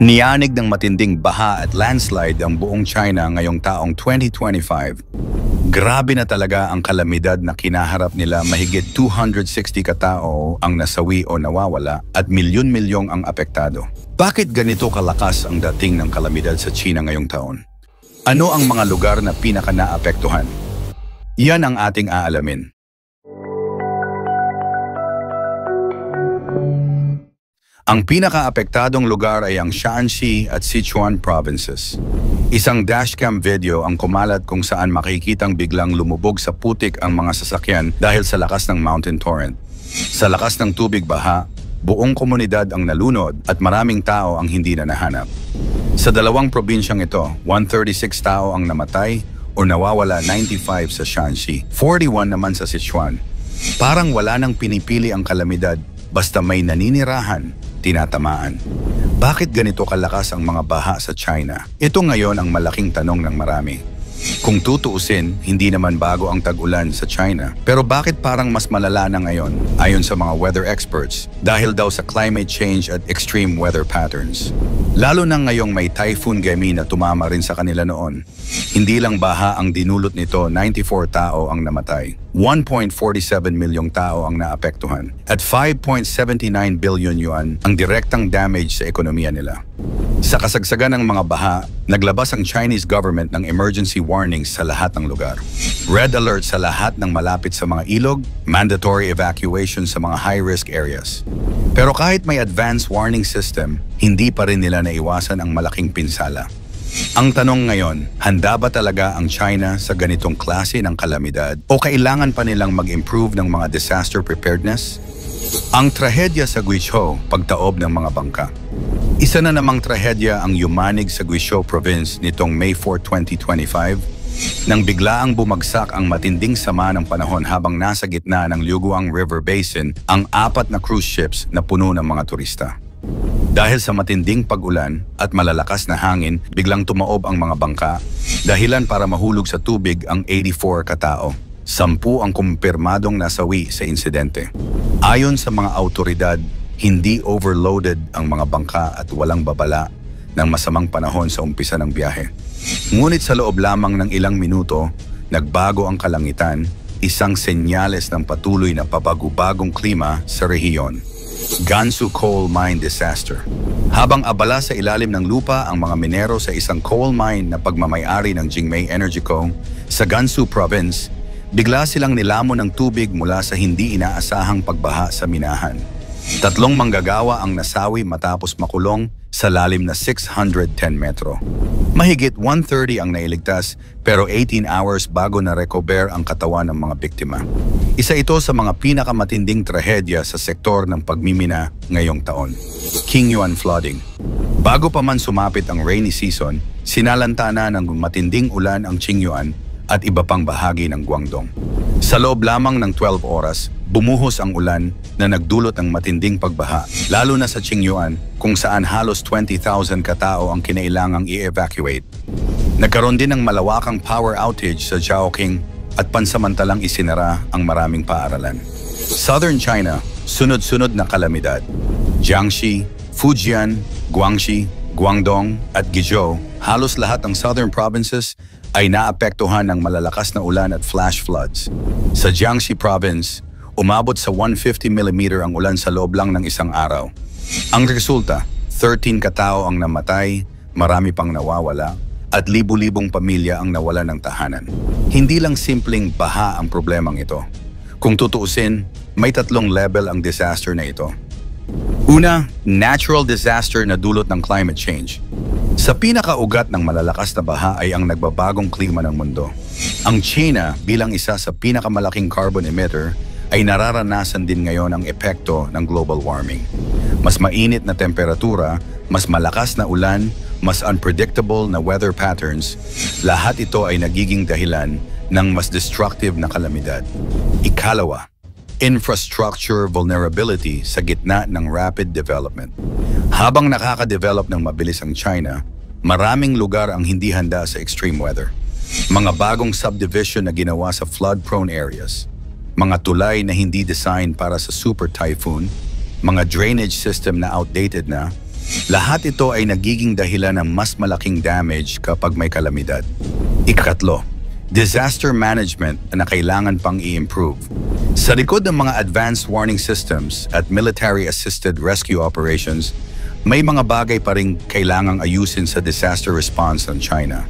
Niyanig ng matinding baha at landslide ang buong China ngayong taong 2025. Grabe na talaga ang kalamidad na kinaharap nila, mahigit 260 katao ang nasawi o nawawala at milyon-milyong ang apektado. Bakit ganito kalakas ang dating ng kalamidad sa China ngayong taon? Ano ang mga lugar na pinaka-naapektuhan? Yan ang ating aalamin. Ang pinaka-apektadong lugar ay ang Shaanxi at Sichuan provinces. Isang dashcam video ang kumalat kung saan makikitang biglang lumubog sa putik ang mga sasakyan dahil sa lakas ng mountain torrent. Sa lakas ng tubig baha, buong komunidad ang nalunod at maraming tao ang hindi na nahanap. Sa dalawang probinsyang ito, 136 tao ang namatay o nawawala, 95 sa Shaanxi, 41 naman sa Sichuan. Parang wala nang pinipili ang kalamidad, basta may naninirahan, tinatamaan. Bakit ganito kalakas ang mga baha sa China? Ito ngayon ang malaking tanong ng marami. Kung tutuusin, hindi naman bago ang tag-ulan sa China. Pero bakit parang mas malala na ngayon? Ayon sa mga weather experts, dahil daw sa climate change at extreme weather patterns. Lalo na ngayong may Typhoon Gemi na tumama rin sa kanila noon. Hindi lang baha ang dinulot nito, 94 tao ang namatay. 1.47 milyong tao ang naapektuhan at 5.79 billion yuan ang direktang damage sa ekonomiya nila. Sa kasagsagan ng mga baha, naglabas ang Chinese government ng emergency warnings sa lahat ng lugar. Red alert sa lahat ng malapit sa mga ilog, mandatory evacuation sa mga high-risk areas. Pero kahit may advanced warning system, hindi pa rin nila naiwasan ang malaking pinsala. Ang tanong ngayon, handa ba talaga ang China sa ganitong klase ng kalamidad o kailangan pa nilang mag-improve ng mga disaster preparedness? Ang trahedya sa Guizhou, pagtaob ng mga bangka. Isa na namang trahedya ang yumanig sa Guizhou Province nitong May 4, 2025 nang biglaang bumagsak ang matinding sama ng panahon habang nasa gitna ng Liuguang River Basin ang 4 na cruise ships na puno ng mga turista. Dahil sa matinding pag-ulan at malalakas na hangin, biglang tumaob ang mga bangka, dahilan para mahulog sa tubig ang 84 katao. 10 ang kumpirmadong nasawi sa insidente. Ayon sa mga autoridad, hindi overloaded ang mga bangka at walang babala ng masamang panahon sa umpisa ng biyahe. Ngunit sa loob lamang ng ilang minuto, nagbago ang kalangitan, isang senyales ng patuloy na pabago-bagong klima sa rehiyon. Gansu Coal Mine Disaster. Habang abala sa ilalim ng lupa ang mga minero sa isang coal mine na pagmamay-ari ng Jingmei Energy Co. sa Gansu Province, bigla silang nilamon ng tubig mula sa hindi inaasahang pagbaha sa minahan. 3 manggagawa ang nasawi matapos makulong sa lalim na 610 metro. Mahigit 130 ang nailigtas pero 18 hours bago na-recover ang katawan ng mga biktima. Isa ito sa mga pinakamatinding trahedya sa sektor ng pagmimina ngayong taon. Qingyuan flooding. Bago pa man sumapit ang rainy season, sinalanta na ng matinding ulan ang Qingyuan at iba pang bahagi ng Guangdong. Sa loob lamang ng 12 oras, bumuhos ang ulan na nagdulot ng matinding pagbaha, lalo na sa Qingyuan kung saan halos 20,000 katao ang kinailangang i-evacuate. Nagkaroon din ng malawakang power outage sa Zhaoqing at pansamantalang isinara ang maraming paaralan. Southern China, sunod-sunod na kalamidad. Jiangxi, Fujian, Guangxi, Guangdong at Guizhou, halos lahat ng southern provinces ay naapektuhan ng malalakas na ulan at flash floods. Sa Jiangxi Province, umabot sa 150 mm ang ulan sa loob lang ng isang araw. Ang resulta, 13 katao ang namatay, marami pang nawawala, at libu-libong pamilya ang nawala ng tahanan. Hindi lang simpleng baha ang problemang ito. Kung tutuusin, may 3 level ang disaster na ito. Una, natural disaster na dulot ng climate change. Sa pinakaugat ng malalakas na baha ay ang nagbabagong klima ng mundo. Ang China bilang isa sa pinakamalaking carbon emitter ay nararanasan din ngayon ang epekto ng global warming. Mas mainit na temperatura, mas malakas na ulan, mas unpredictable na weather patterns, lahat ito ay nagiging dahilan ng mas destructive na kalamidad. Ikalawa, infrastructure vulnerability sa gitna ng rapid development. Habang nakaka-develop ng mabilis ang China, maraming lugar ang hindi handa sa extreme weather. Mga bagong subdivision na ginawa sa flood-prone areas, mga tulay na hindi designed para sa super typhoon, mga drainage system na outdated na, Lahat ito ay nagiging dahilan ng mas malaking damage kapag may kalamidad. Ikatlo, disaster management na kailangan pang i-improve. Sa likod ng mga advanced warning systems at military-assisted rescue operations, may mga bagay pa rin kailangang ayusin sa disaster response ng China.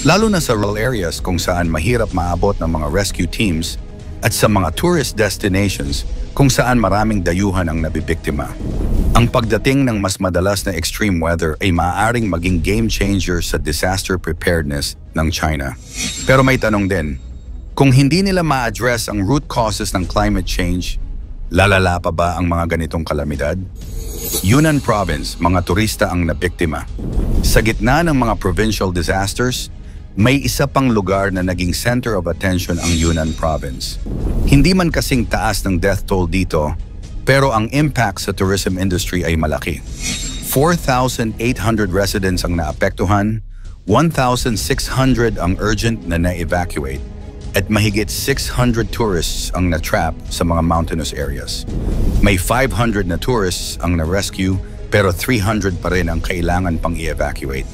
Lalo na sa rural areas kung saan mahirap maabot ng mga rescue teams at sa mga tourist destinations kung saan maraming dayuhan ang nabibiktima. Ang pagdating ng mas madalas na extreme weather ay maaaring maging game changer sa disaster preparedness ng China. Pero may tanong din, kung hindi nila ma-address ang root causes ng climate change, lalala pa ba ang mga ganitong kalamidad? Yunnan Province, mga turista ang nabiktima. Sa gitna ng mga provincial disasters, may isa pang lugar na naging center of attention ang Yunnan Province. Hindi man kasing taas ng death toll dito, pero ang impact sa tourism industry ay malaki. 4,800 residents ang naapektuhan, 1,600 ang urgent na na-evacuate, at mahigit 600 tourists ang na-trap sa mga mountainous areas. May 500 na tourists ang na-rescue, pero 300 pa rin ang kailangan pang i-evacuate.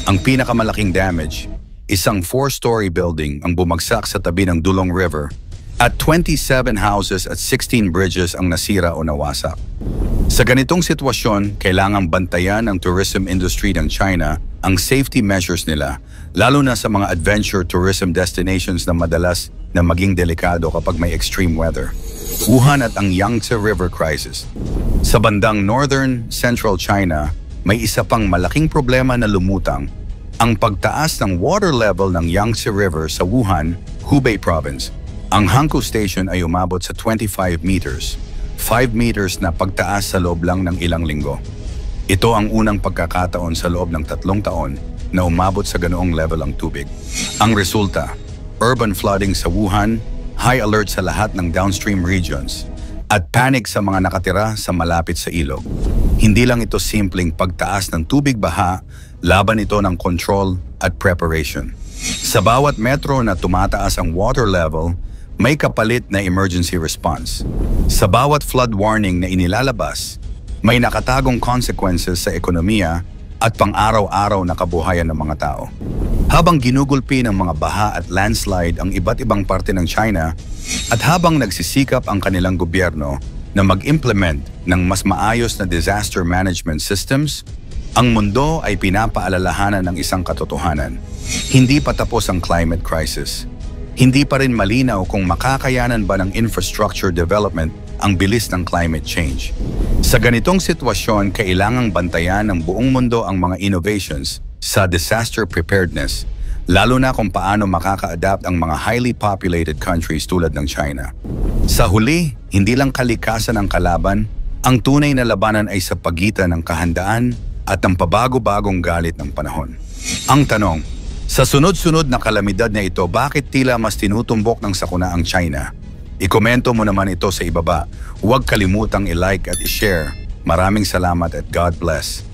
Ang pinakamalaking damage, isang 4-story building ang bumagsak sa tabi ng Dulong River at 27 houses at 16 bridges ang nasira o nawasak. Sa ganitong sitwasyon, kailangang bantayan ng tourism industry ng China ang safety measures nila, lalo na sa mga adventure tourism destinations na madalas na maging delikado kapag may extreme weather. Wuhan at ang Yangtze River crisis. Sa bandang northern central China, may isa pang malaking problema na lumutang, ang pagtaas ng water level ng Yangtze River sa Wuhan, Hubei Province. Ang Hankou Station ay umabot sa 25 meters, 5 meters na pagtaas sa loob lang ng ilang linggo. Ito ang unang pagkakataon sa loob ng 3 taon na umabot sa ganoong level ang tubig. Ang resulta, urban flooding sa Wuhan, high alert sa lahat ng downstream regions, at panic sa mga nakatira sa malapit sa ilog. Hindi lang ito simpleng pagtaas ng tubig baha, laban ito ng control at preparation. Sa bawat metro na tumataas ang water level, may kapalit na emergency response. Sa bawat flood warning na inilalabas, may nakatagong consequences sa ekonomiya at pang-araw-araw na kabuhayan ng mga tao. Habang ginugulpi ng mga baha at landslide ang iba't ibang parte ng China, at habang nagsisikap ang kanilang gobyerno na mag-implement ng mas maayos na disaster management systems, ang mundo ay pinapaalalahanan ng isang katotohanan. Hindi pa tapos ang climate crisis. Hindi pa rin malinaw kung makakayanan ba ng infrastructure development ang bilis ng climate change. Sa ganitong sitwasyon, kailangang bantayan ng buong mundo ang mga innovations sa disaster preparedness, lalo na kung paano makaka-adapt ang mga highly populated countries tulad ng China. Sa huli, hindi lang kalikasan ang kalaban, ang tunay na labanan ay sa pagitan ng kahandaan at ang pabago-bagong galit ng panahon. Ang tanong, sa sunod-sunod na kalamidad na ito, bakit tila mas tinutumbok ng sakuna ang China? Ikomento mo naman ito sa ibaba. Huwag kalimutang i-like at i-share. Maraming salamat at God bless.